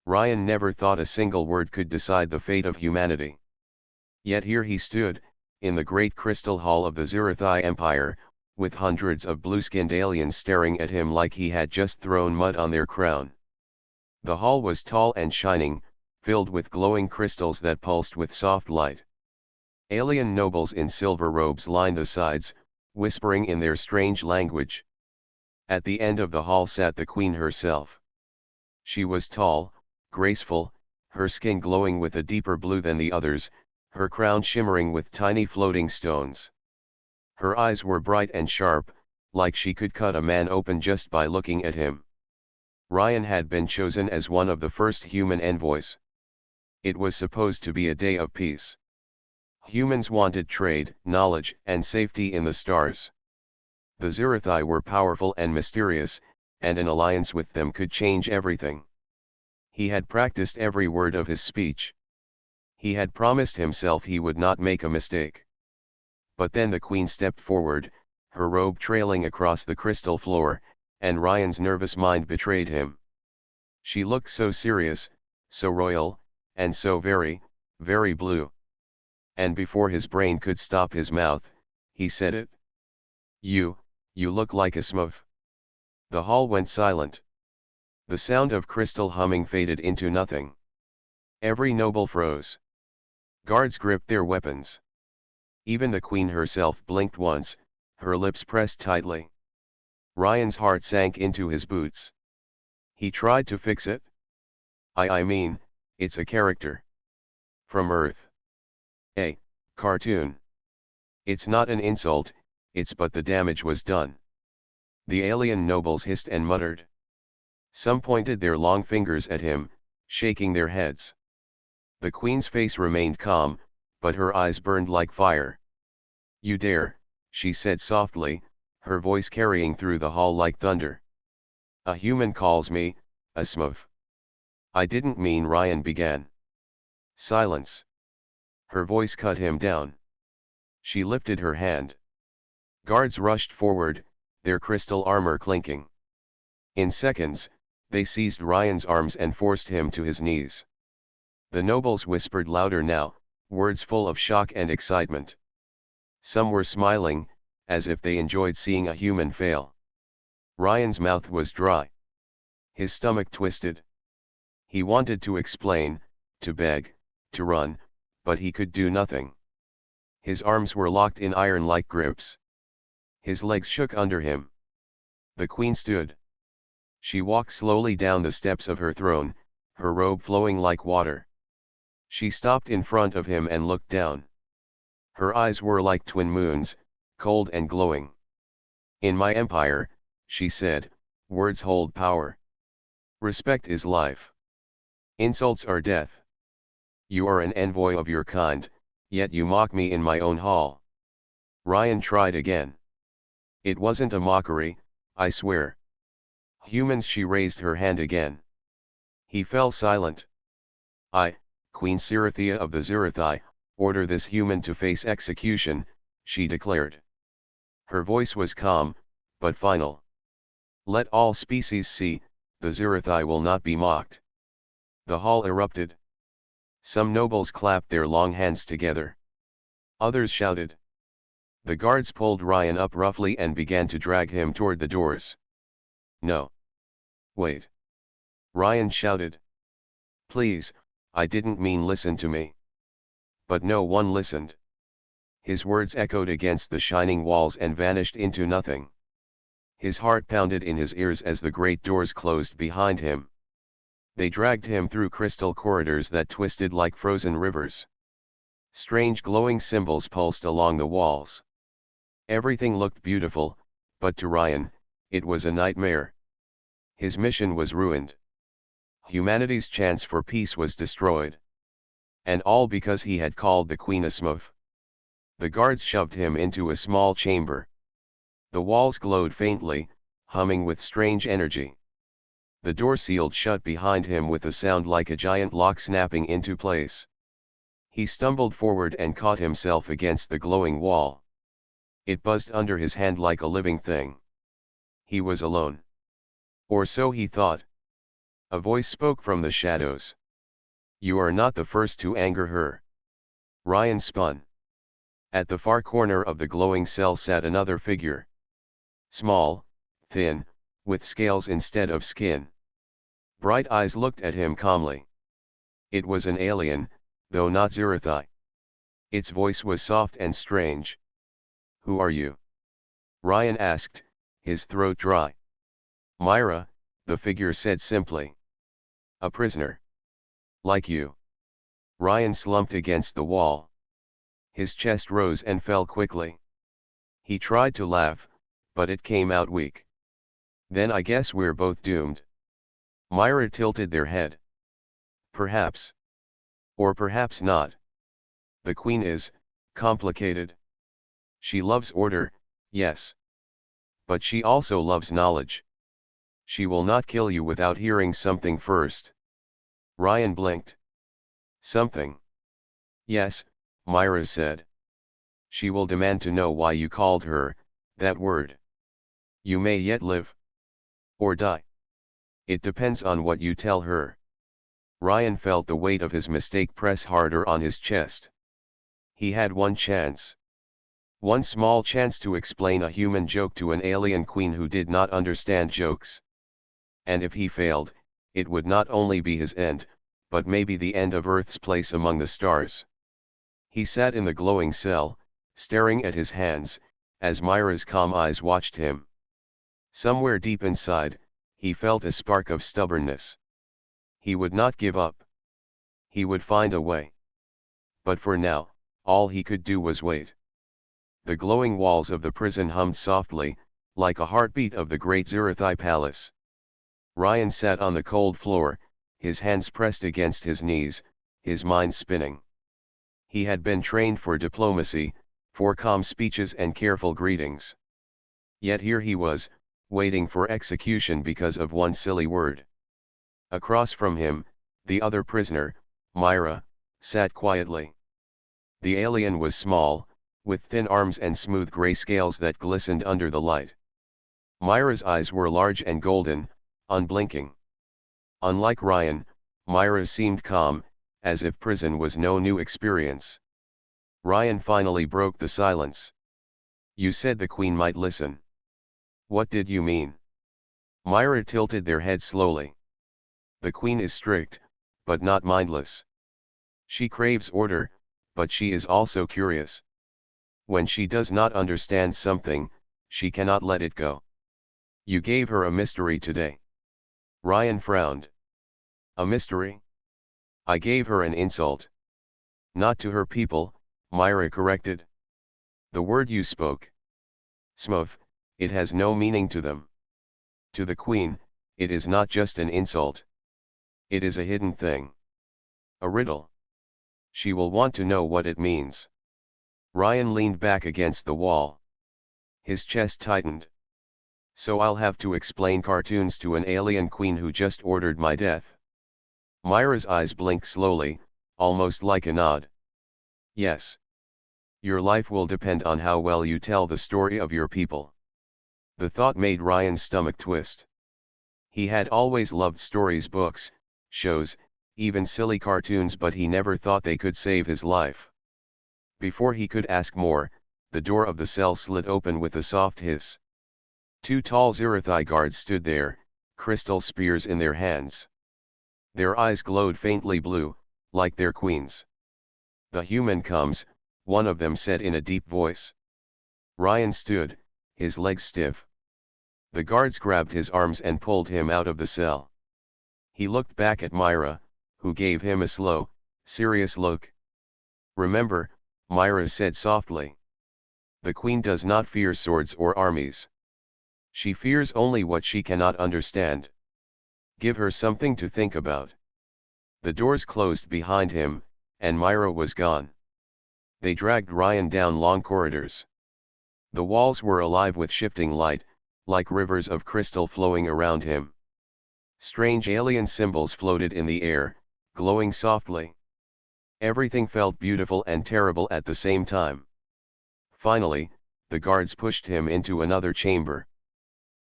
Ryan never thought a single word could decide the fate of humanity. Yet here he stood, in the great crystal hall of the Zirathai Empire, with hundreds of blue-skinned aliens staring at him like he had just thrown mud on their crown. The hall was tall and shining, filled with glowing crystals that pulsed with soft light. Alien nobles in silver robes lined the sides, whispering in their strange language. At the end of the hall sat the queen herself. She was tall, graceful, her skin glowing with a deeper blue than the others, her crown shimmering with tiny floating stones. Her eyes were bright and sharp, like she could cut a man open just by looking at him. Ryan had been chosen as one of the first human envoys. It was supposed to be a day of peace. Humans wanted trade, knowledge, and safety in the stars. The Zirathai were powerful and mysterious, and an alliance with them could change everything. He had practiced every word of his speech. He had promised himself he would not make a mistake. But then the queen stepped forward, her robe trailing across the crystal floor, and Ryan's nervous mind betrayed him. She looked so serious, so royal, and so very, very blue. And before his brain could stop his mouth, he said it. You look like a Smurf." The hall went silent. The sound of crystal humming faded into nothing. Every noble froze. Guards gripped their weapons. Even the queen herself blinked once, her lips pressed tightly. Ryan's heart sank into his boots. He tried to fix it. I mean, it's a character. From Earth. A cartoon. It's not an insult, but the damage was done. The alien nobles hissed and muttered. Some pointed their long fingers at him, shaking their heads. The queen's face remained calm, but her eyes burned like fire. "You dare," she said softly, her voice carrying through the hall like thunder. "A human calls me a Smurf." "I didn't mean," Ryan began. "Silence." Her voice cut him down. She lifted her hand. Guards rushed forward, their crystal armor clinking. In seconds, they seized Ryan's arms and forced him to his knees. The nobles whispered louder now, words full of shock and excitement. Some were smiling, as if they enjoyed seeing a human fail. Ryan's mouth was dry. His stomach twisted. He wanted to explain, to beg, to run, but he could do nothing. His arms were locked in iron-like grips. His legs shook under him. The queen stood. She walked slowly down the steps of her throne, her robe flowing like water. She stopped in front of him and looked down. Her eyes were like twin moons, cold and glowing. "In my empire," she said, "words hold power. Respect is life. Insults are death. You are an envoy of your kind, yet you mock me in my own hall." Ryan tried again. "It wasn't a mockery, I swear." "Humans," she raised her hand again. He fell silent. "I, Queen Zirathia of the Zirathai, order this human to face execution," she declared. Her voice was calm, but final. "Let all species see, the Zirathai will not be mocked." The hall erupted. Some nobles clapped their long hands together. Others shouted. The guards pulled Ryan up roughly and began to drag him toward the doors. "No. Wait." Ryan shouted. "Please, I didn't mean listen to me." But no one listened. His words echoed against the shining walls and vanished into nothing. His heart pounded in his ears as the great doors closed behind him. They dragged him through crystal corridors that twisted like frozen rivers. Strange glowing symbols pulsed along the walls. Everything looked beautiful, but to Ryan, it was a nightmare. His mission was ruined. Humanity's chance for peace was destroyed. And all because he had called the queen a Smurf. The guards shoved him into a small chamber. The walls glowed faintly, humming with strange energy. The door sealed shut behind him with a sound like a giant lock snapping into place. He stumbled forward and caught himself against the glowing wall. It buzzed under his hand like a living thing. He was alone. Or so he thought. A voice spoke from the shadows. You are not the first to anger her. Ryan spun. At the far corner of the glowing cell sat another figure. Small, thin, with scales instead of skin. Bright eyes looked at him calmly. It was an alien, though not Zirathai. Its voice was soft and strange. Who are you? Ryan asked, his throat dry. Myra, the figure said simply. A prisoner. Like you. Ryan slumped against the wall. His chest rose and fell quickly. He tried to laugh, but it came out weak. Then I guess we're both doomed. Myra tilted their head. Perhaps. Or perhaps not. The Queen is complicated. She loves order, yes. But she also loves knowledge. She will not kill you without hearing something first. Ryan blinked. Something. Yes, Myra said. She will demand to know why you called her that word. You may yet live. Or die. It depends on what you tell her. Ryan felt the weight of his mistake press harder on his chest. He had one chance. One small chance to explain a human joke to an alien queen who did not understand jokes. And if he failed, it would not only be his end, but maybe the end of Earth's place among the stars. He sat in the glowing cell, staring at his hands, as Myra's calm eyes watched him. Somewhere deep inside, he felt a spark of stubbornness. He would not give up. He would find a way. But for now, all he could do was wait. The glowing walls of the prison hummed softly, like a heartbeat of the great Zirathai palace. Ryan sat on the cold floor, his hands pressed against his knees, his mind spinning. He had been trained for diplomacy, for calm speeches and careful greetings. Yet here he was, waiting for execution because of one silly word. Across from him, the other prisoner, Myra, sat quietly. The alien was small, with thin arms and smooth gray scales that glistened under the light. Myra's eyes were large and golden, unblinking. Unlike Ryan, Myra seemed calm, as if prison was no new experience. Ryan finally broke the silence. You said the Queen might listen. What did you mean? Myra tilted their head slowly. The Queen is strict, but not mindless. She craves order, but she is also curious. When she does not understand something, she cannot let it go. You gave her a mystery today. Ryan frowned. A mystery? I gave her an insult. Not to her people, Myra corrected. The word you spoke. Smurf, it has no meaning to them. To the Queen, it is not just an insult. It is a hidden thing. A riddle. She will want to know what it means. Ryan leaned back against the wall. His chest tightened. So I'll have to explain cartoons to an alien queen who just ordered my death. Myra's eyes blinked slowly, almost like a nod. Yes. Your life will depend on how well you tell the story of your people. The thought made Ryan's stomach twist. He had always loved stories, books, shows, even silly cartoons, but he never thought they could save his life. Before he could ask more, the door of the cell slid open with a soft hiss. Two tall Zirathai guards stood there, crystal spears in their hands. Their eyes glowed faintly blue, like their queen's. The human comes, one of them said in a deep voice. Ryan stood, his legs stiff. The guards grabbed his arms and pulled him out of the cell. He looked back at Myra, who gave him a slow, serious look. Remember, Myra said softly. The Queen does not fear swords or armies. She fears only what she cannot understand. Give her something to think about. The doors closed behind him, and Myra was gone. They dragged Ryan down long corridors. The walls were alive with shifting light, like rivers of crystal flowing around him. Strange alien symbols floated in the air, glowing softly. Everything felt beautiful and terrible at the same time. Finally, the guards pushed him into another chamber.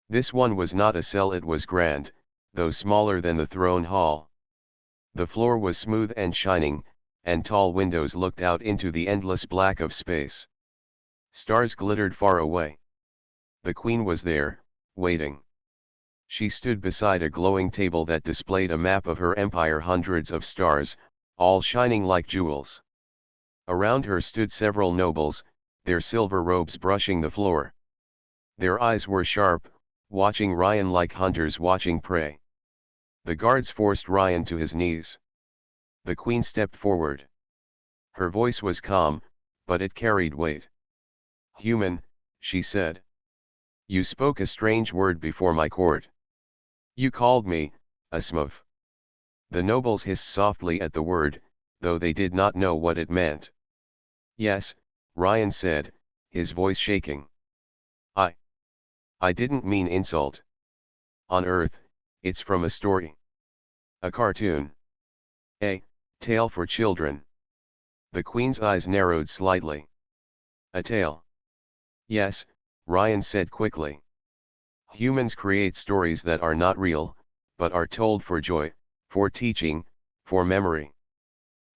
This one was not a cell, it was grand, though smaller than the throne hall. The floor was smooth and shining, and tall windows looked out into the endless black of space. Stars glittered far away. The queen was there, waiting. She stood beside a glowing table that displayed a map of her empire, hundreds of stars, all shining like jewels. Around her stood several nobles, their silver robes brushing the floor. Their eyes were sharp, watching Ryan like hunters watching prey. The guards forced Ryan to his knees. The queen stepped forward. Her voice was calm, but it carried weight. "Human," she said. "You spoke a strange word before my court. You called me a Smurf." The nobles hissed softly at the word, though they did not know what it meant. "Yes," Ryan said, his voice shaking. I didn't mean insult. On Earth, it's from a story. A cartoon. A tale for children." The queen's eyes narrowed slightly. "A tale?" "Yes," Ryan said quickly. "Humans create stories that are not real, but are told for joy, for teaching, for memory.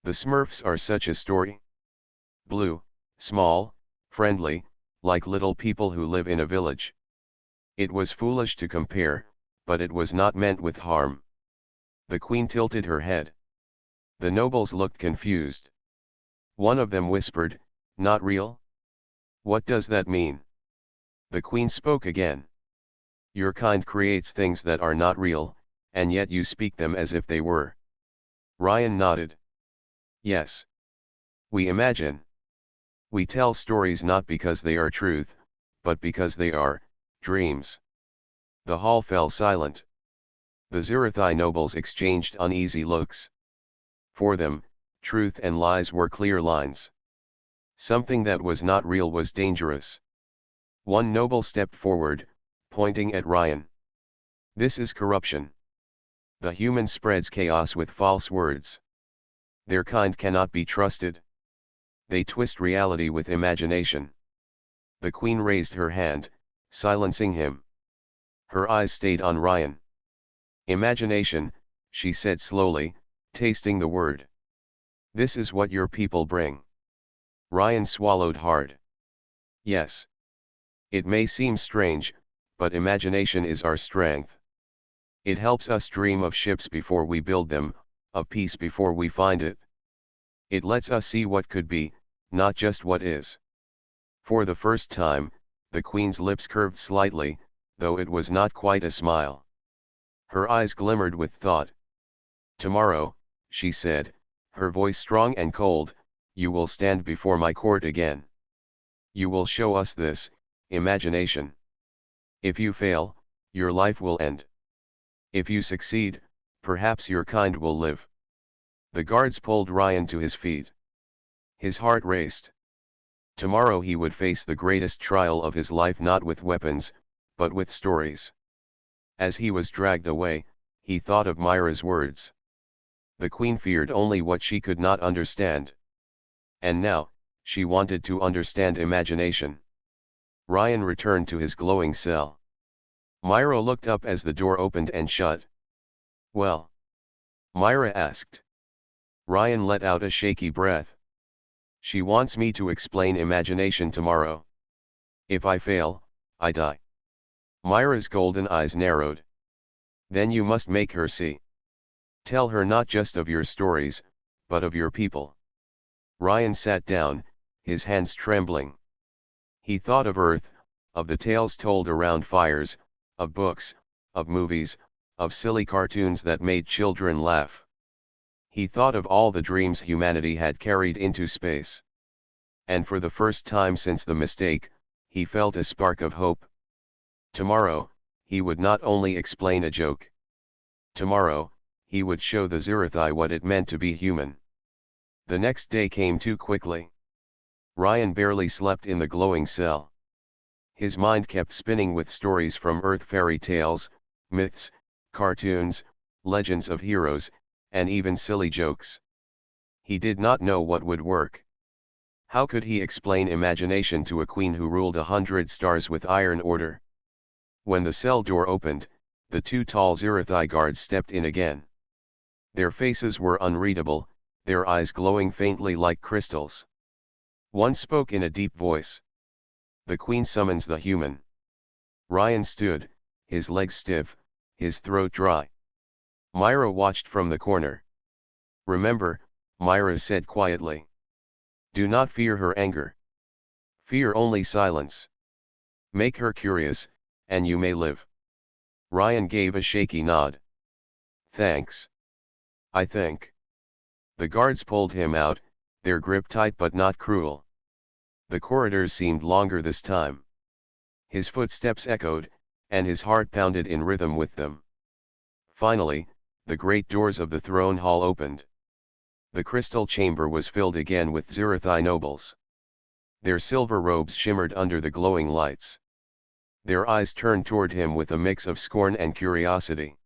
The Smurfs are such a story. Blue, small, friendly, like little people who live in a village. It was foolish to compare, but it was not meant with harm." The queen tilted her head. The nobles looked confused. One of them whispered, "Not real? What does that mean?" The queen spoke again. "Your kind creates things that are not real, and yet you speak them as if they were." Ryan nodded. "Yes. We imagine. We tell stories not because they are truth, but because they are dreams." The hall fell silent. The Zirathai nobles exchanged uneasy looks. For them, truth and lies were clear lines. Something that was not real was dangerous. One noble stepped forward, pointing at Ryan. "This is corruption. The human spreads chaos with false words. Their kind cannot be trusted. They twist reality with imagination." The queen raised her hand, silencing him. Her eyes stayed on Ryan. "Imagination," she said slowly, tasting the word. "This is what your people bring." Ryan swallowed hard. "Yes. It may seem strange, but imagination is our strength. It helps us dream of ships before we build them, of peace before we find it. It lets us see what could be, not just what is." For the first time, the queen's lips curved slightly, though it was not quite a smile. Her eyes glimmered with thought. "Tomorrow," she said, her voice strong and cold, "you will stand before my court again. You will show us this imagination. If you fail, your life will end. If you succeed, perhaps your kind will live." The guards pulled Ryan to his feet. His heart raced. Tomorrow he would face the greatest trial of his life, not with weapons, but with stories. As he was dragged away, he thought of Myra's words. The queen feared only what she could not understand. And now, she wanted to understand imagination. Ryan returned to his glowing cell. Myra looked up as the door opened and shut. "Well?" Myra asked. Ryan let out a shaky breath. "She wants me to explain imagination tomorrow. If I fail, I die." Myra's golden eyes narrowed. "Then you must make her see. Tell her not just of your stories, but of your people." Ryan sat down, his hands trembling. He thought of Earth, of the tales told around fires, of books, of movies, of silly cartoons that made children laugh. He thought of all the dreams humanity had carried into space. And for the first time since the mistake, he felt a spark of hope. Tomorrow, he would not only explain a joke. Tomorrow, he would show the Zirathai what it meant to be human. The next day came too quickly. Ryan barely slept in the glowing cell. His mind kept spinning with stories from Earth, fairy tales, myths, cartoons, legends of heroes, and even silly jokes. He did not know what would work. How could he explain imagination to a queen who ruled 100 stars with iron order? When the cell door opened, The two tall Zirathai guards stepped in again. Their faces were unreadable, their eyes glowing faintly like crystals. One spoke in a deep voice. "The Queen summons the human." Ryan stood, his legs stiff, his throat dry. Myra watched from the corner. "Remember," Myra said quietly. "Do not fear her anger. Fear only silence. Make her curious, and you may live." Ryan gave a shaky nod. "Thanks. I think." The guards pulled him out, their grip tight but not cruel. The corridors seemed longer this time. His footsteps echoed, and his heart pounded in rhythm with them. Finally, the great doors of the throne hall opened. The crystal chamber was filled again with Zirathai nobles. Their silver robes shimmered under the glowing lights. Their eyes turned toward him with a mix of scorn and curiosity.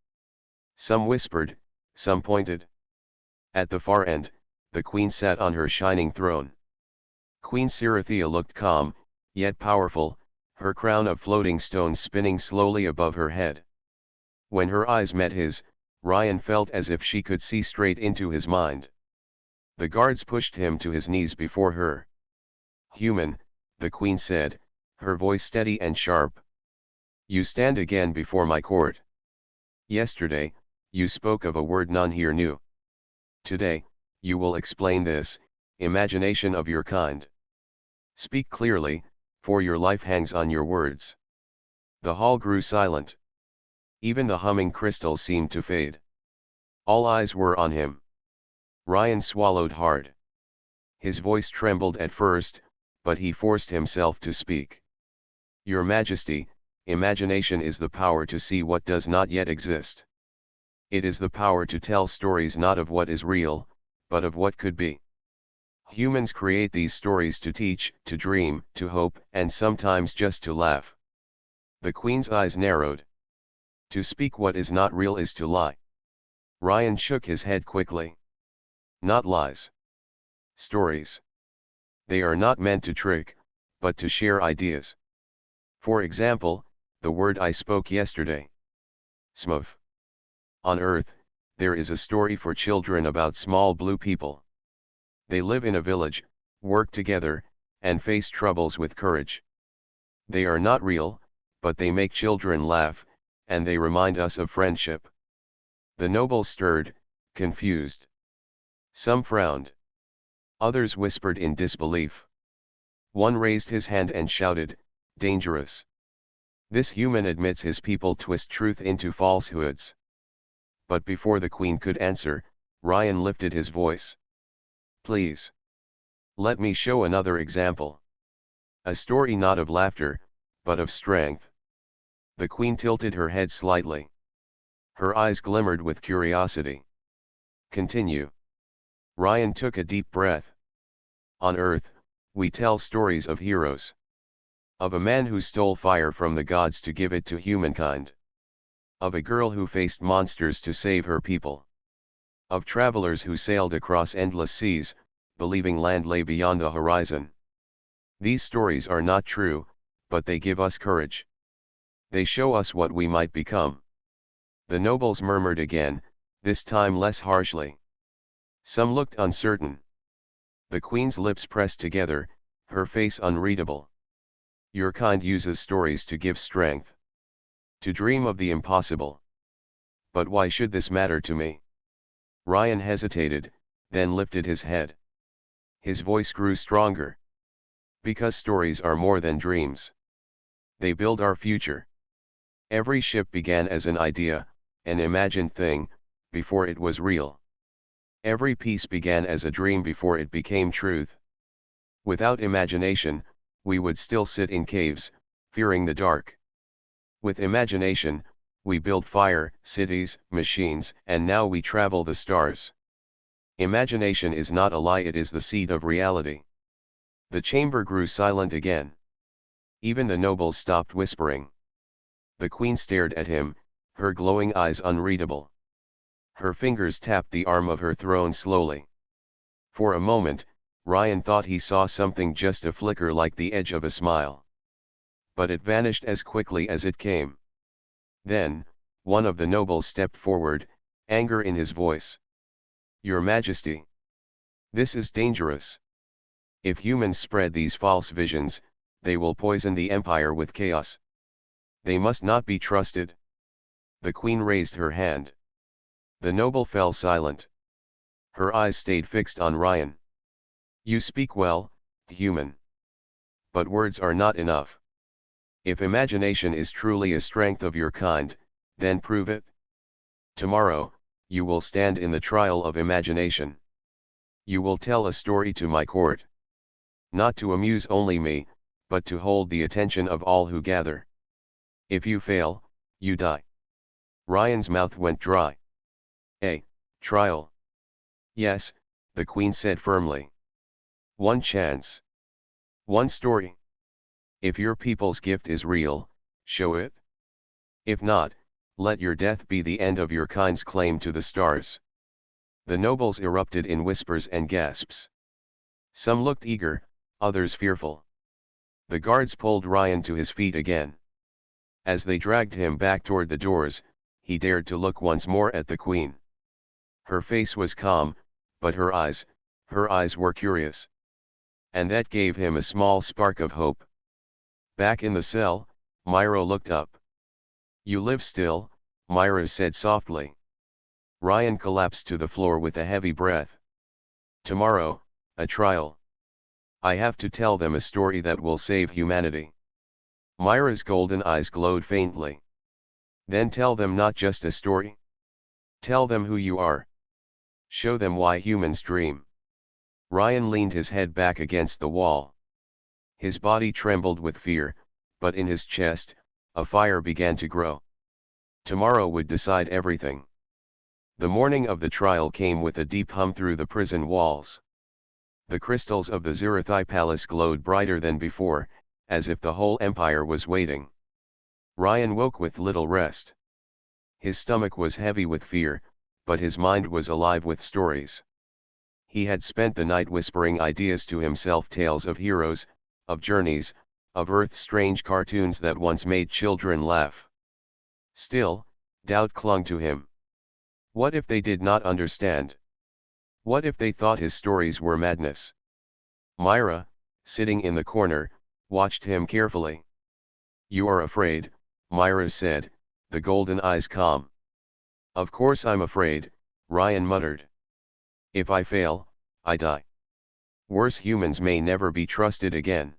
Some whispered, some pointed. At the far end, the queen sat on her shining throne. Queen Zirathia looked calm, yet powerful, her crown of floating stones spinning slowly above her head. When her eyes met his, Ryan felt as if she could see straight into his mind. The guards pushed him to his knees before her. "Human," the queen said, her voice steady and sharp. "You stand again before my court. Yesterday, you spoke of a word none here knew. Today, you will explain this, imagination of your kind. Speak clearly, for your life hangs on your words." The hall grew silent. Even the humming crystals seemed to fade. All eyes were on him. Ryan swallowed hard. His voice trembled at first, but he forced himself to speak. "Your Majesty, imagination is the power to see what does not yet exist. It is the power to tell stories not of what is real, but of what could be. Humans create these stories to teach, to dream, to hope, and sometimes just to laugh." The queen's eyes narrowed. "To speak what is not real is to lie." Ryan shook his head quickly. "Not lies. Stories. They are not meant to trick, but to share ideas. For example, the word I spoke yesterday. Smurf. On Earth, there is a story for children about small blue people. They live in a village, work together, and face troubles with courage. They are not real, but they make children laugh, and they remind us of friendship." The nobles stirred, confused. Some frowned. Others whispered in disbelief. One raised his hand and shouted, "Dangerous. This human admits his people twist truth into falsehoods." But before the queen could answer, Ryan lifted his voice. "Please. Let me show another example. A story not of laughter, but of strength." The queen tilted her head slightly. Her eyes glimmered with curiosity. "Continue." Ryan took a deep breath. "On Earth, we tell stories of heroes. Of a man who stole fire from the gods to give it to humankind. Of a girl who faced monsters to save her people. Of travelers who sailed across endless seas, believing land lay beyond the horizon. These stories are not true, but they give us courage. They show us what we might become." The nobles murmured again, this time less harshly. Some looked uncertain. The queen's lips pressed together, her face unreadable. "Your kind uses stories to give strength. To dream of the impossible. But why should this matter to me?" Ryan hesitated, then lifted his head. His voice grew stronger. "Because stories are more than dreams. They build our future. Every ship began as an idea, an imagined thing, before it was real. Every peace began as a dream before it became truth. Without imagination, we would still sit in caves, fearing the dark. With imagination, we build fire, cities, machines, and now we travel the stars. Imagination is not a lie, it is the seed of reality." The chamber grew silent again. Even the nobles stopped whispering. The queen stared at him, her glowing eyes unreadable. Her fingers tapped the arm of her throne slowly. For a moment, Ryan thought he saw something, just a flicker like the edge of a smile. But it vanished as quickly as it came. Then, One of the nobles stepped forward, anger in his voice. Your Majesty, this is dangerous. If humans spread these false visions, they will poison the empire with chaos. They must not be trusted. The queen raised her hand. The noble fell silent. Her eyes stayed fixed on Ryan. You speak well, human. But words are not enough. If imagination is truly a strength of your kind, then prove it. Tomorrow, you will stand in the trial of imagination. You will tell a story to my court. Not to amuse only me, but to hold the attention of all who gather. If you fail, you die. Ryan's mouth went dry. A trial. Yes, the queen said firmly. One chance. One story. If your people's gift is real, show it. If not, let your death be the end of your kind's claim to the stars. The nobles erupted in whispers and gasps. Some looked eager, others fearful. The guards pulled Ryan to his feet again. As they dragged him back toward the doors, he dared to look once more at the queen. Her face was calm, but her eyes were curious. And that gave him a small spark of hope. Back in the cell, Myra looked up. You live still, Myra said softly. Ryan collapsed to the floor with a heavy breath. Tomorrow, a trial. I have to tell them a story that will save humanity. Myra's golden eyes glowed faintly. Then tell them not just a story. Tell them who you are. Show them why humans dream. Ryan leaned his head back against the wall. His body trembled with fear, but in his chest, a fire began to grow. Tomorrow would decide everything. The morning of the trial came with a deep hum through the prison walls. The crystals of the Zirathai palace glowed brighter than before, as if the whole empire was waiting. Ryan woke with little rest. His stomach was heavy with fear, but his mind was alive with stories. He had spent the night whispering ideas to himself, tales of heroes, of journeys, of Earth's strange cartoons that once made children laugh. Still, doubt clung to him. What if they did not understand? What if they thought his stories were madness? Myra, sitting in the corner, watched him carefully. You are afraid, Myra said, the golden eyes calm. Of course I'm afraid, Ryan muttered. If I fail, I die. Worse, humans may never be trusted again.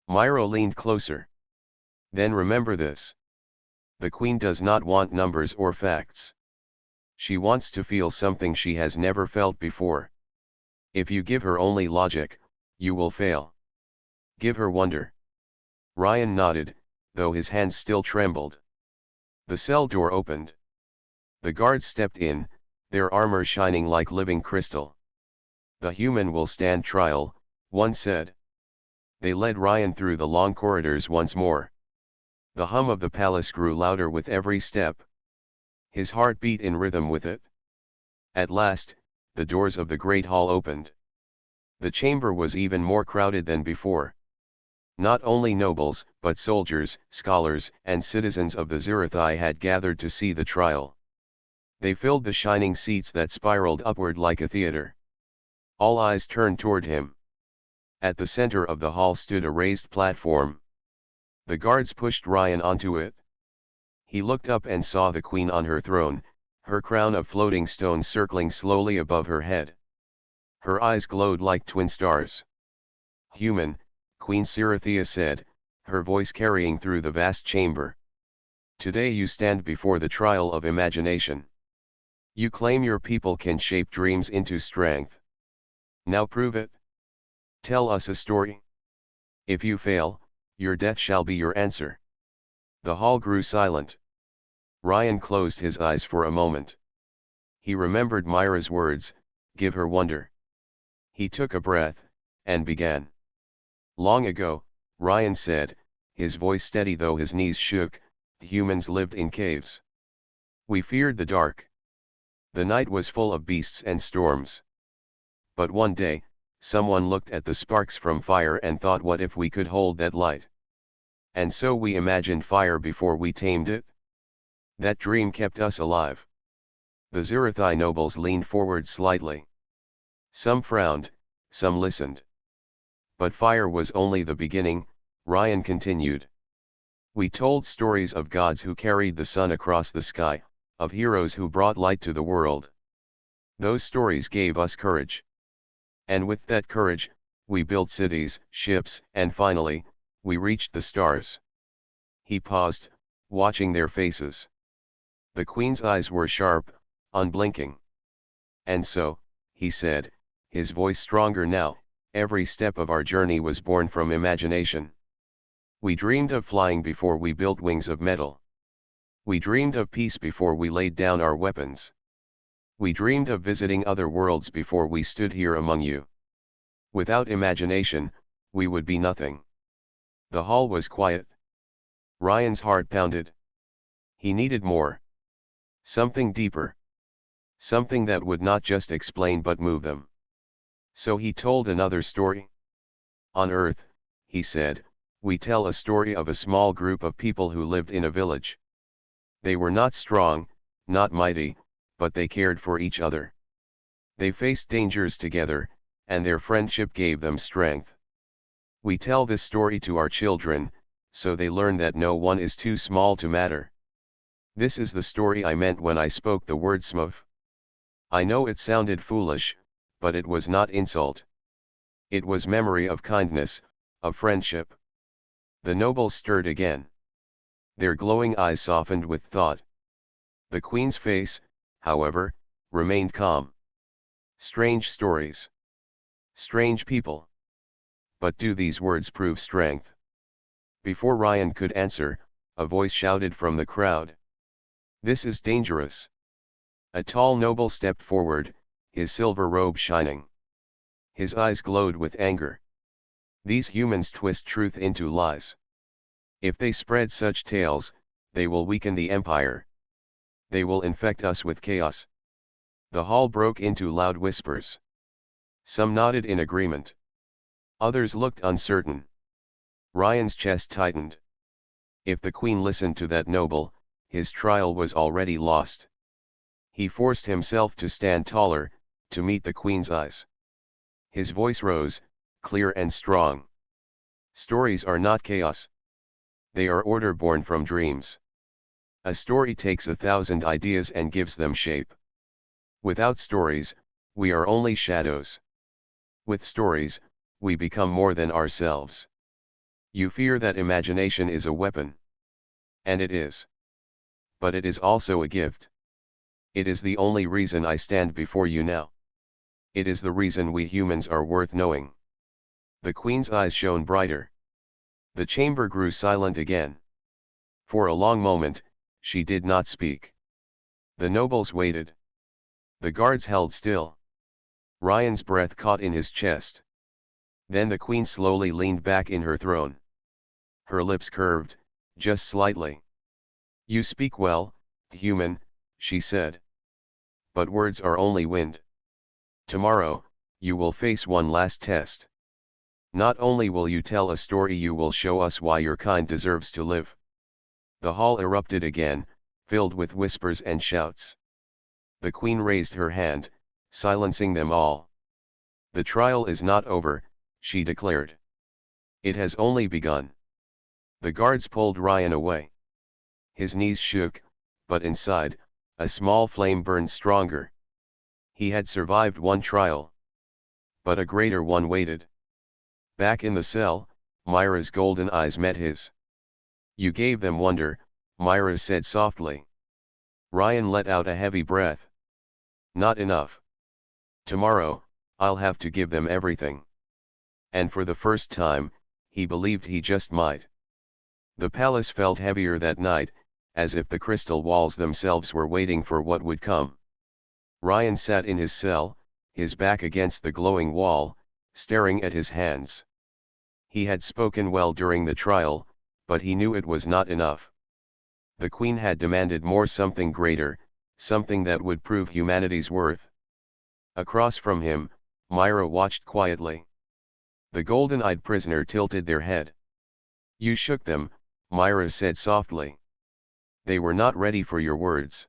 Myra leaned closer. Then remember this. The queen does not want numbers or facts. She wants to feel something she has never felt before. If you give her only logic, you will fail. Give her wonder. Ryan nodded, though his hands still trembled. The cell door opened. The guards stepped in, their armor shining like living crystal. The human will stand trial, one said. They led Ryan through the long corridors once more. The hum of the palace grew louder with every step. His heart beat in rhythm with it. At last, the doors of the great hall opened. The chamber was even more crowded than before. Not only nobles, but soldiers, scholars, and citizens of the Zirathai had gathered to see the trial. They filled the shining seats that spiraled upward like a theater. All eyes turned toward him. At the center of the hall stood a raised platform. The guards pushed Ryan onto it. He looked up and saw the queen on her throne, her crown of floating stones circling slowly above her head. Her eyes glowed like twin stars. Human, Queen Zirathia said, her voice carrying through the vast chamber. Today you stand before the trial of imagination. You claim your people can shape dreams into strength. Now prove it. Tell us a story. If you fail, your death shall be your answer. The hall grew silent. Ryan closed his eyes for a moment. He remembered Myra's words, give her wonder. He took a breath, and began. Long ago, Ryan said, his voice steady though his knees shook, humans lived in caves. We feared the dark. The night was full of beasts and storms. But one day, someone looked at the sparks from fire and thought, what if we could hold that light? And so we imagined fire before we tamed it. That dream kept us alive. The Zirathai nobles leaned forward slightly. Some frowned, some listened. But fire was only the beginning, Ryan continued. We told stories of gods who carried the sun across the sky, of heroes who brought light to the world. Those stories gave us courage. And with that courage, we built cities, ships, and finally, we reached the stars. He paused, watching their faces. The Queen's eyes were sharp, unblinking. And so, he said, his voice stronger now, every step of our journey was born from imagination. We dreamed of flying before we built wings of metal. We dreamed of peace before we laid down our weapons. We dreamed of visiting other worlds before we stood here among you. Without imagination, we would be nothing. The hall was quiet. Ryan's heart pounded. He needed more. Something deeper. Something that would not just explain but move them. So he told another story. On Earth, he said, we tell a story of a small group of people who lived in a village. They were not strong, not mighty, but they cared for each other. They faced dangers together, and their friendship gave them strength. We tell this story to our children, so they learn that no one is too small to matter. This is the story I meant when I spoke the word Smurf. I know it sounded foolish, but it was not insult. It was memory of kindness, of friendship. The nobles stirred again. Their glowing eyes softened with thought. The Queen's face, however, remained calm. Strange stories. Strange people. But do these words prove strength? Before Ryan could answer, a voice shouted from the crowd. This is dangerous. A tall noble stepped forward, his silver robe shining. His eyes glowed with anger. These humans twist truth into lies. If they spread such tales, they will weaken the empire. They will infect us with chaos. The hall broke into loud whispers. Some nodded in agreement. Others looked uncertain. Ryan's chest tightened. If the Queen listened to that noble, his trial was already lost. He forced himself to stand taller, to meet the Queen's eyes. His voice rose, clear and strong. Stories are not chaos. They are order born from dreams. A story takes 1,000 ideas and gives them shape. Without stories, we are only shadows. With stories, we become more than ourselves. You fear that imagination is a weapon. And it is. But it is also a gift. It is the only reason I stand before you now. It is the reason we humans are worth knowing. The Queen's eyes shone brighter. The chamber grew silent again. For a long moment, she did not speak. The nobles waited. The guards held still. Ryan's breath caught in his chest. Then the Queen slowly leaned back in her throne. Her lips curved, just slightly. You speak well, human, she said. But words are only wind. Tomorrow, you will face one last test. Not only will you tell a story, you will show us why your kind deserves to live. The hall erupted again, filled with whispers and shouts. The Queen raised her hand, silencing them all. The trial is not over, she declared. It has only begun. The guards pulled Ryan away. His knees shook, but inside, a small flame burned stronger. He had survived one trial. But a greater one waited. Back in the cell, Myra's golden eyes met his. You gave them wonder, Myra said softly. Ryan let out a heavy breath. Not enough. Tomorrow, I'll have to give them everything. And for the first time, he believed he just might. The palace felt heavier that night, as if the crystal walls themselves were waiting for what would come. Ryan sat in his cell, his back against the glowing wall, staring at his hands. He had spoken well during the trial, but he knew it was not enough. The Queen had demanded more, something greater, something that would prove humanity's worth. Across from him, Myra watched quietly. The golden-eyed prisoner tilted their head. You shook them, Myra said softly. They were not ready for your words.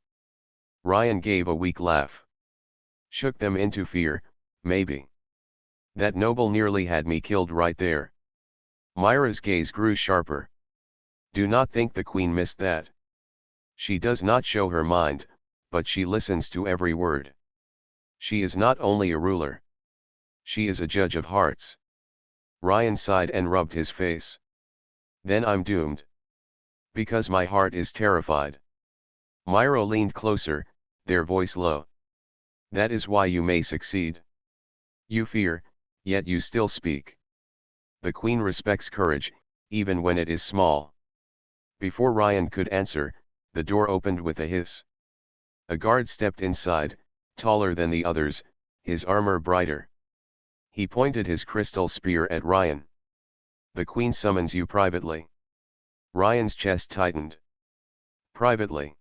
Ryan gave a weak laugh. Shook them into fear, maybe. That noble nearly had me killed right there. Myra's gaze grew sharper. Do not think the queen missed that. She does not show her mind, but she listens to every word. She is not only a ruler. She is a judge of hearts. Ryan sighed and rubbed his face. Then I'm doomed. Because my heart is terrified. Myra leaned closer, their voice low. That is why you may succeed. You fear, yet you still speak. The queen respects courage, even when it is small. Before Ryan could answer, the door opened with a hiss. A guard stepped inside, taller than the others, his armor brighter. He pointed his crystal spear at Ryan. The queen summons you privately. Ryan's chest tightened. Privately?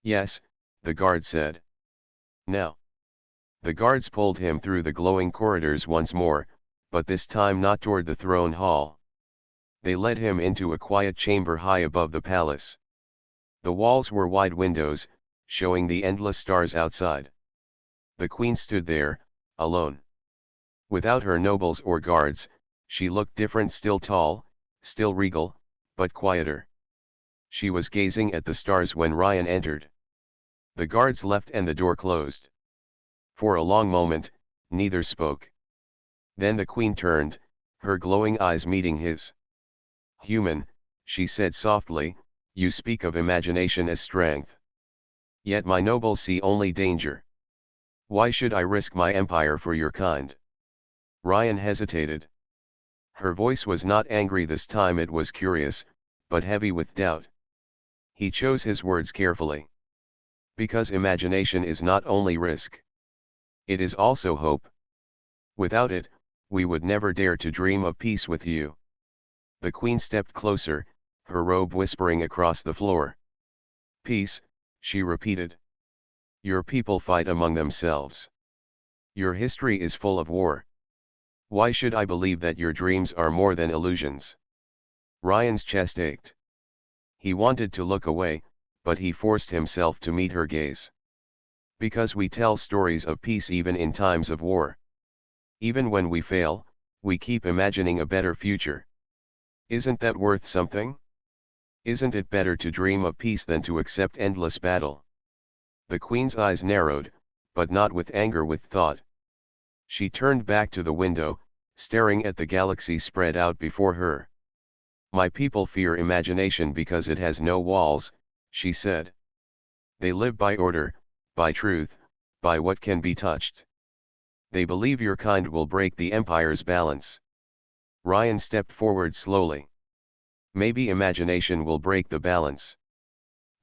Yes, the guard said. Now. The guards pulled him through the glowing corridors once more, but this time not toward the throne hall. They led him into a quiet chamber high above the palace. The walls were wide windows, showing the endless stars outside. The queen stood there, alone. Without her nobles or guards, she looked different, still tall, still regal, but quieter. She was gazing at the stars when Ryan entered. The guards left and the door closed. For a long moment, neither spoke. Then the queen turned, her glowing eyes meeting his. Human, she said softly, you speak of imagination as strength. Yet my nobles see only danger. Why should I risk my empire for your kind? Ryan hesitated. Her voice was not angry this time, it was curious, but heavy with doubt. He chose his words carefully. Because imagination is not only risk. It is also hope. Without it, we would never dare to dream of peace with you. The queen stepped closer, her robe whispering across the floor. Peace, she repeated. Your people fight among themselves. Your history is full of war. Why should I believe that your dreams are more than illusions? Ryan's chest ached. He wanted to look away, but he forced himself to meet her gaze. Because we tell stories of peace even in times of war. Even when we fail, we keep imagining a better future. Isn't that worth something? Isn't it better to dream of peace than to accept endless battle? The queen's eyes narrowed, but not with anger, with thought. She turned back to the window, staring at the galaxy spread out before her. My people fear imagination because it has no walls, she said. They live by order, by truth, by what can be touched. They believe your kind will break the empire's balance. Ryan stepped forward slowly. Maybe imagination will break the balance.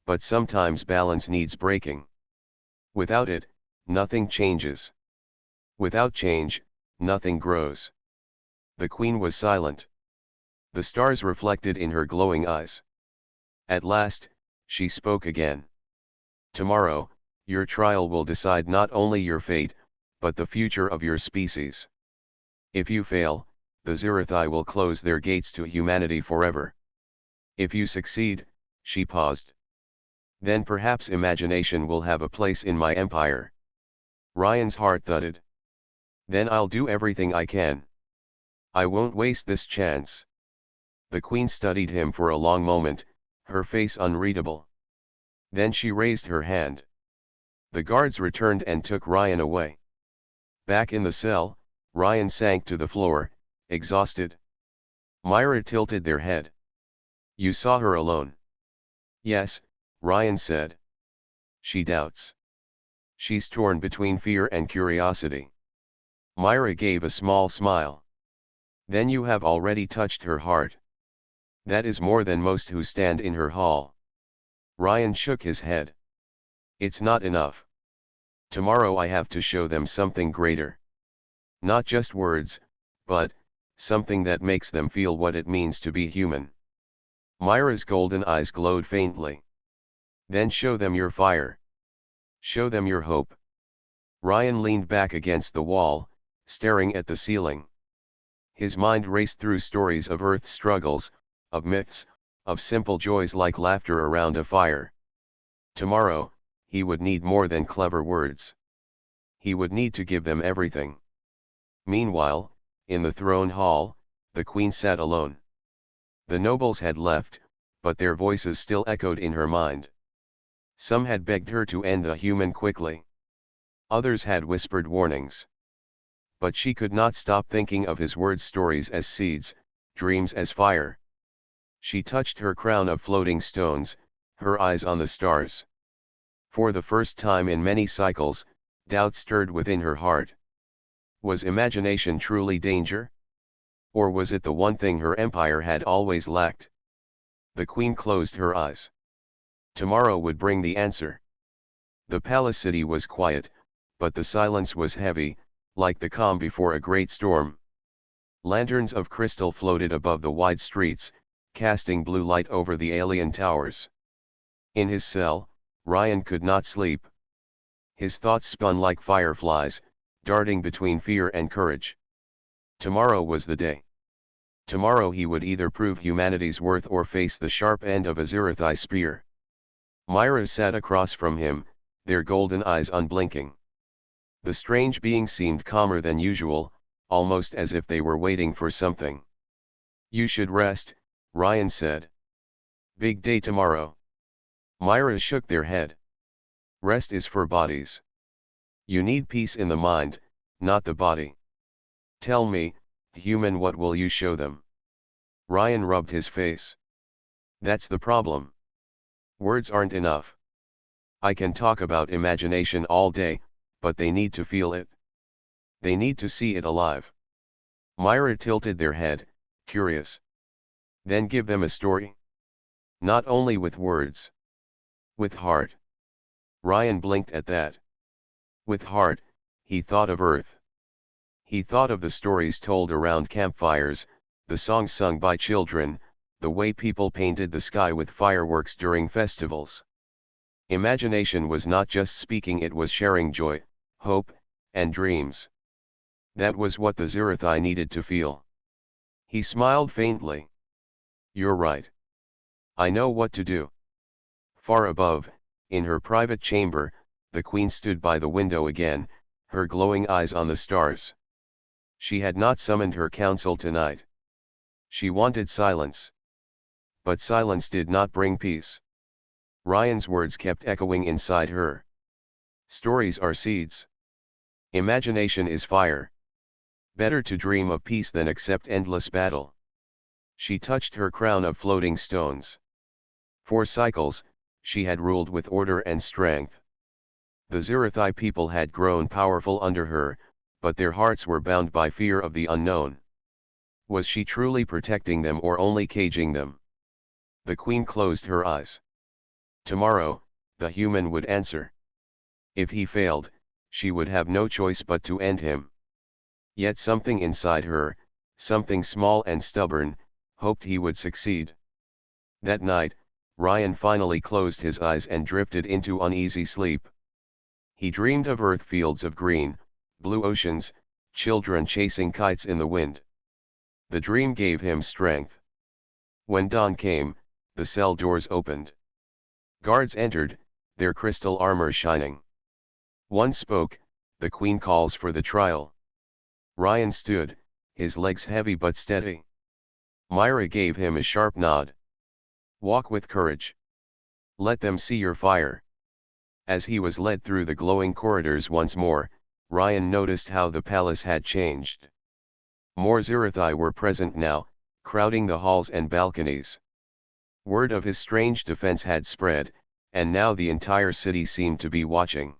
But sometimes balance needs breaking. Without it, nothing changes. Without change, nothing grows. The queen was silent. The stars reflected in her glowing eyes. At last, she spoke again. Tomorrow, your trial will decide not only your fate, but the future of your species. If you fail, the Zirathai will close their gates to humanity forever. If you succeed, she paused. Then perhaps imagination will have a place in my empire. Ryan's heart thudded. Then I'll do everything I can. I won't waste this chance. The queen studied him for a long moment, her face unreadable. Then she raised her hand. The guards returned and took Ryan away. Back in the cell, Ryan sank to the floor, exhausted. Myra tilted their head. You saw her alone? Yes, Ryan said. She doubts. She's torn between fear and curiosity. Myra gave a small smile. Then you have already touched her heart. That is more than most who stand in her hall. Ryan shook his head. It's not enough. Tomorrow I have to show them something greater. Not just words, but something that makes them feel what it means to be human. Myra's golden eyes glowed faintly. Then show them your fire. Show them your hope. Ryan leaned back against the wall, staring at the ceiling. His mind raced through stories of Earth's struggles, of myths, of simple joys like laughter around a fire. Tomorrow, he would need more than clever words. He would need to give them everything. Meanwhile, in the throne hall, the queen sat alone. The nobles had left, but their voices still echoed in her mind. Some had begged her to end the human quickly. Others had whispered warnings. But she could not stop thinking of his words, stories as seeds, dreams as fire. She touched her crown of floating stones, her eyes on the stars. For the first time in many cycles, doubt stirred within her heart. Was imagination truly danger? Or was it the one thing her empire had always lacked? The queen closed her eyes. Tomorrow would bring the answer. The palace city was quiet, but the silence was heavy, like the calm before a great storm. Lanterns of crystal floated above the wide streets, casting blue light over the alien towers. In his cell, Ryan could not sleep. His thoughts spun like fireflies, darting between fear and courage. Tomorrow was the day. Tomorrow he would either prove humanity's worth or face the sharp end of a Zirathai spear. Myra sat across from him, their golden eyes unblinking. The strange being seemed calmer than usual, almost as if they were waiting for something. "You should rest," Ryan said. "Big day tomorrow." Myra shook their head. "Rest is for bodies. You need peace in the mind, not the body. Tell me, human, what will you show them?" Ryan rubbed his face. "That's the problem. Words aren't enough. I can talk about imagination all day, but they need to feel it. They need to see it alive." Myra tilted their head, curious. "Then give them a story. Not only with words. With heart." Ryan blinked at that. With heart, he thought of Earth. He thought of the stories told around campfires, the songs sung by children, the way people painted the sky with fireworks during festivals. Imagination was not just speaking, it was sharing joy, hope, and dreams. That was what the Zirathai needed to feel. He smiled faintly. "You're right. I know what to do." Far above, in her private chamber, the queen stood by the window again, her glowing eyes on the stars. She had not summoned her council tonight. She wanted silence. But silence did not bring peace. Ryan's words kept echoing inside her. Stories are seeds. Imagination is fire. Better to dream of peace than accept endless battle. She touched her crown of floating stones. For cycles, she had ruled with order and strength. The Zirathai people had grown powerful under her, but their hearts were bound by fear of the unknown. Was she truly protecting them or only caging them? The queen closed her eyes. Tomorrow, the human would answer. If he failed, she would have no choice but to end him. Yet something inside her, something small and stubborn, hoped he would succeed. That night, Ryan finally closed his eyes and drifted into uneasy sleep. He dreamed of earth fields of green, blue oceans, children chasing kites in the wind. The dream gave him strength. When dawn came, the cell doors opened. Guards entered, their crystal armor shining. One spoke, "The queen calls for the trial." Ryan stood, his legs heavy but steady. Myra gave him a sharp nod. "Walk with courage. Let them see your fire." As he was led through the glowing corridors once more, Ryan noticed how the palace had changed. More Zirathai were present now, crowding the halls and balconies. Word of his strange defense had spread, and now the entire city seemed to be watching.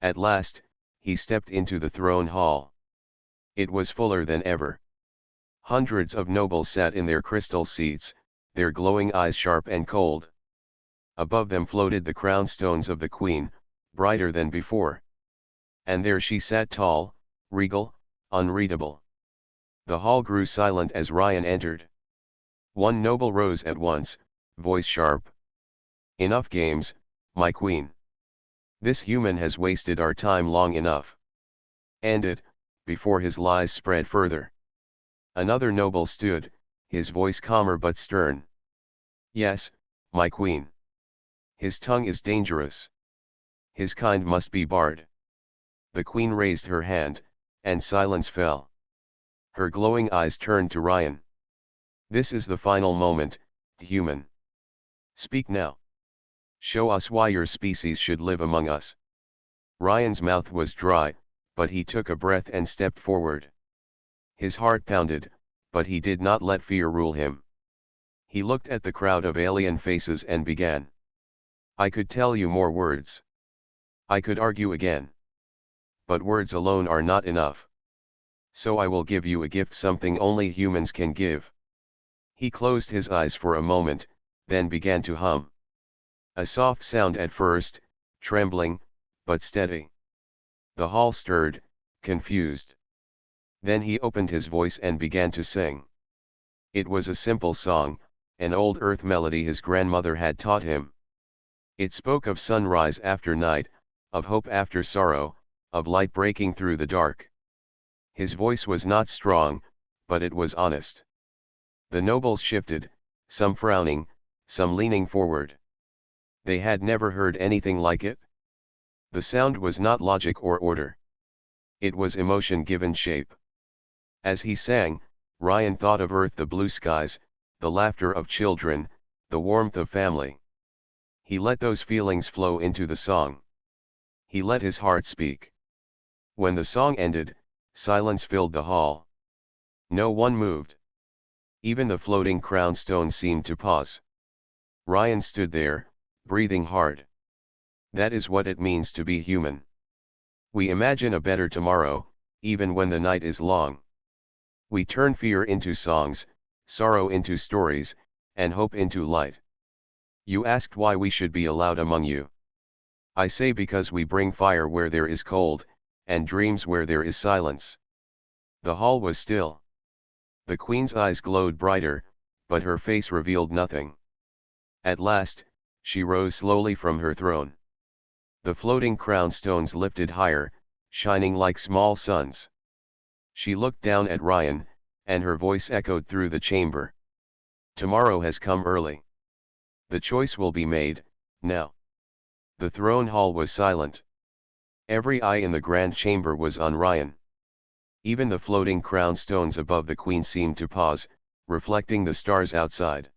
At last, he stepped into the throne hall. It was fuller than ever. Hundreds of nobles sat in their crystal seats, their glowing eyes sharp and cold. Above them floated the crown stones of the queen, brighter than before. And there she sat, tall, regal, unreadable. The hall grew silent as Ryan entered. One noble rose at once, voice sharp. "Enough games, my queen. This human has wasted our time long enough. End it, before his lies spread further." Another noble stood, his voice calmer but stern. Yes, my queen. His tongue is dangerous. His kind must be barred. The queen raised her hand, and silence fell. Her glowing eyes turned to Ryan. This is the final moment, human. Speak now. Show us why your species should live among us. Ryan's mouth was dry, but he took a breath and stepped forward. His heart pounded, but he did not let fear rule him. He looked at the crowd of alien faces and began. I could tell you more words. I could argue again. But words alone are not enough. So I will give you a gift, something only humans can give. He closed his eyes for a moment, then began to hum. A soft sound at first, trembling, but steady. The hall stirred, confused. Then he opened his voice and began to sing. It was a simple song, an old earth melody his grandmother had taught him. It spoke of sunrise after night, of hope after sorrow, of light breaking through the dark. His voice was not strong, but it was honest. The nobles shifted, some frowning, some leaning forward. They had never heard anything like it. The sound was not logic or order. It was emotion given shape. As he sang, Ryan thought of Earth, the blue skies, the laughter of children, the warmth of family. He let those feelings flow into the song. He let his heart speak. When the song ended, silence filled the hall. No one moved. Even the floating crown stones seemed to pause. Ryan stood there, breathing hard. That is what it means to be human. We imagine a better tomorrow, even when the night is long. We turn fear into songs, sorrow into stories, and hope into light. You asked why we should be allowed among you. I say because we bring fire where there is cold, and dreams where there is silence. The hall was still. The queen's eyes glowed brighter, but her face revealed nothing. At last, she rose slowly from her throne. The floating crown stones lifted higher, shining like small suns. She looked down at Ryan, and her voice echoed through the chamber. Tomorrow has come early. The choice will be made, now. The throne hall was silent. Every eye in the grand chamber was on Ryan. Even the floating crown stones above the queen seemed to pause, reflecting the stars outside.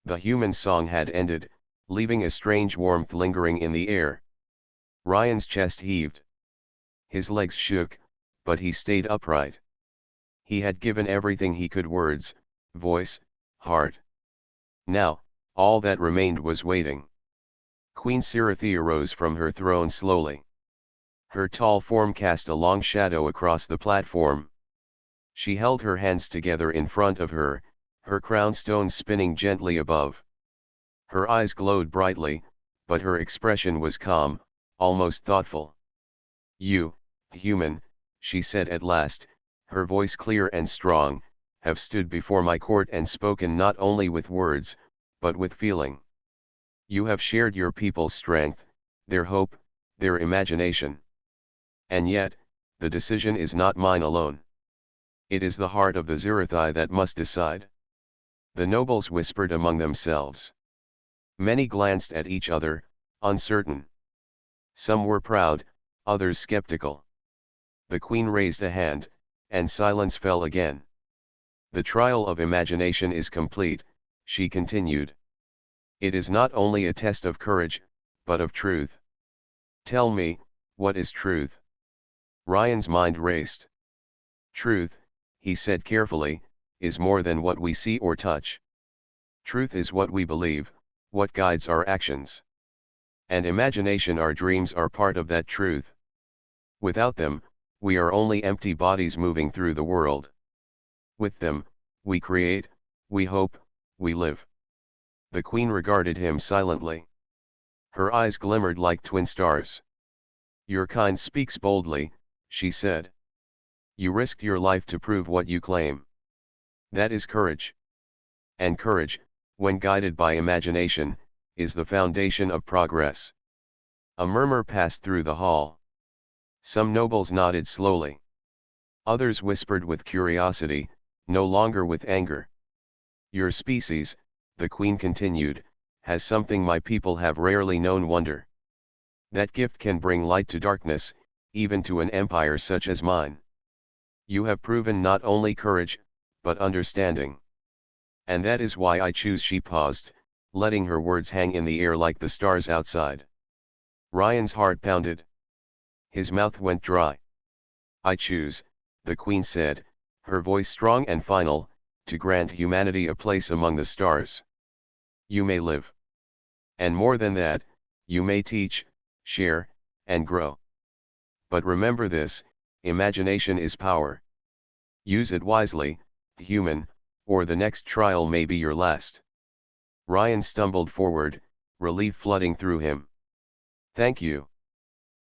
The human song had ended, leaving a strange warmth lingering in the air. Ryan's chest heaved. His legs shook, but he stayed upright. He had given everything he could: words, voice, heart. Now, all that remained was waiting. Queen Sirathea rose from her throne slowly. Her tall form cast a long shadow across the platform. She held her hands together in front of her, her crown stones spinning gently above. Her eyes glowed brightly, but her expression was calm, almost thoughtful. You, human, she said at last, her voice clear and strong, have stood before my court and spoken not only with words, but with feeling. You have shared your people's strength, their hope, their imagination. And yet, the decision is not mine alone. It is the heart of the Zirathai that must decide. The nobles whispered among themselves. Many glanced at each other, uncertain. Some were proud, others skeptical. The queen raised a hand, and silence fell again. The trial of imagination is complete, she continued. It is not only a test of courage, but of truth. Tell me, what is truth? Ryan's mind raced. Truth, he said carefully, is more than what we see or touch. Truth is what we believe, what guides our actions. And imagination, our dreams, are part of that truth. Without them, we are only empty bodies moving through the world. With them, we create, we hope, we live. The queen regarded him silently. Her eyes glimmered like twin stars. Your kind speaks boldly, she said. You risked your life to prove what you claim. That is courage. And courage, when guided by imagination, is the foundation of progress. A murmur passed through the hall. Some nobles nodded slowly. Others whispered with curiosity, no longer with anger. Your species, the queen continued, has something my people have rarely known: wonder. That gift can bring light to darkness, even to an empire such as mine. You have proven not only courage, but understanding. And that is why I choose. She paused, letting her words hang in the air like the stars outside. Ryan's heart pounded. His mouth went dry. I choose, the queen said, her voice strong and final, to grant humanity a place among the stars. You may live. And more than that, you may teach, share, and grow. But remember this: imagination is power. Use it wisely, human, or the next trial may be your last. Ryan stumbled forward, relief flooding through him. Thank you,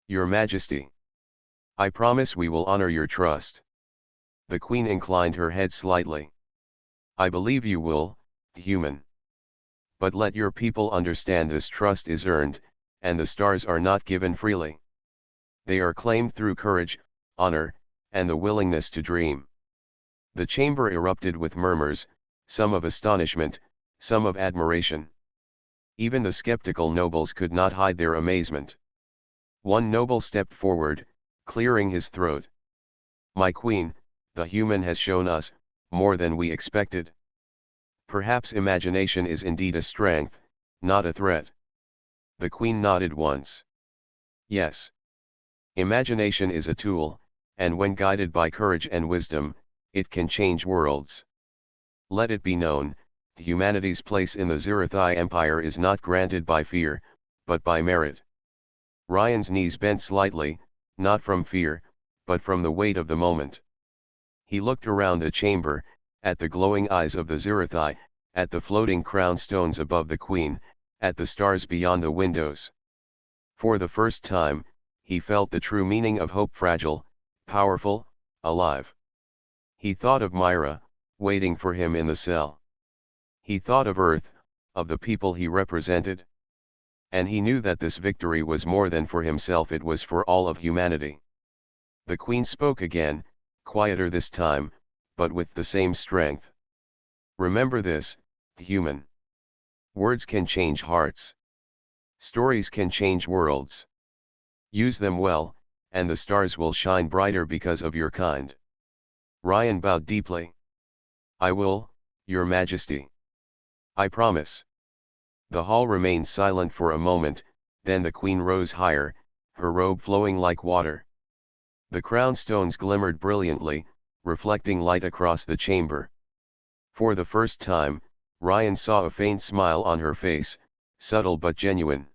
Your Majesty. I promise we will honor your trust. The queen inclined her head slightly. I believe you will, human. But let your people understand this trust is earned, and the stars are not given freely. They are claimed through courage, honor, and the willingness to dream. The chamber erupted with murmurs, some of astonishment, some of admiration. Even the skeptical nobles could not hide their amazement. One noble stepped forward, clearing his throat. My queen, the human has shown us more than we expected. Perhaps imagination is indeed a strength, not a threat. The queen nodded once. Yes. Imagination is a tool, and when guided by courage and wisdom, it can change worlds. Let it be known, humanity's place in the Zirathai Empire is not granted by fear, but by merit. Ryan's knees bent slightly, not from fear, but from the weight of the moment. He looked around the chamber, at the glowing eyes of the Zirathai, at the floating crown stones above the queen, at the stars beyond the windows. For the first time, he felt the true meaning of hope: fragile, powerful, alive. He thought of Myra, waiting for him in the cell. He thought of Earth, of the people he represented. And he knew that this victory was more than for himself, it was for all of humanity. The queen spoke again, quieter this time, but with the same strength. Remember this, human. Words can change hearts. Stories can change worlds. Use them well, and the stars will shine brighter because of your kind. Ryan bowed deeply. I will, Your Majesty. I promise. The hall remained silent for a moment, then the queen rose higher, her robe flowing like water. The crown stones glimmered brilliantly, reflecting light across the chamber. For the first time, Ryan saw a faint smile on her face, subtle but genuine.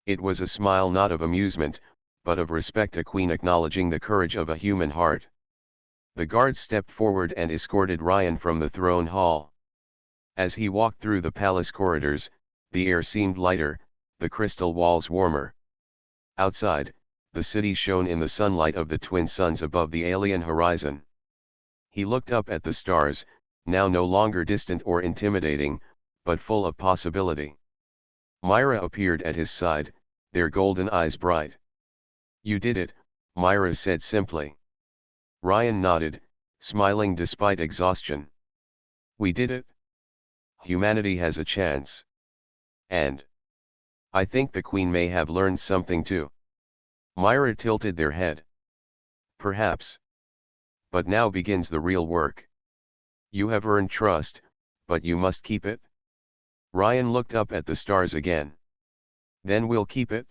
It was a smile not of amusement, but of respect, a queen acknowledging the courage of a human heart. The guards stepped forward and escorted Ryan from the throne hall. As he walked through the palace corridors, the air seemed lighter, the crystal walls warmer. Outside, the city shone in the sunlight of the twin suns above the alien horizon. He looked up at the stars, now no longer distant or intimidating, but full of possibility. Myra appeared at his side, their golden eyes bright. You did it, Myra said simply. Ryan nodded, smiling despite exhaustion. We did it. Humanity has a chance. And I think the queen may have learned something too. Myra tilted their head. Perhaps. But now begins the real work. You have earned trust, but you must keep it. Ryan looked up at the stars again. Then we'll keep it.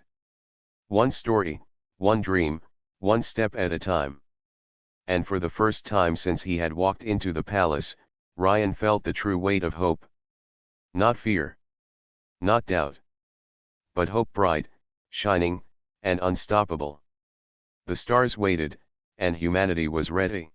One story, one dream, one step at a time. And for the first time since he had walked into the palace, Ryan felt the true weight of hope. Not fear. Not doubt. But hope, bright, shining, and unstoppable. The stars waited, and humanity was ready.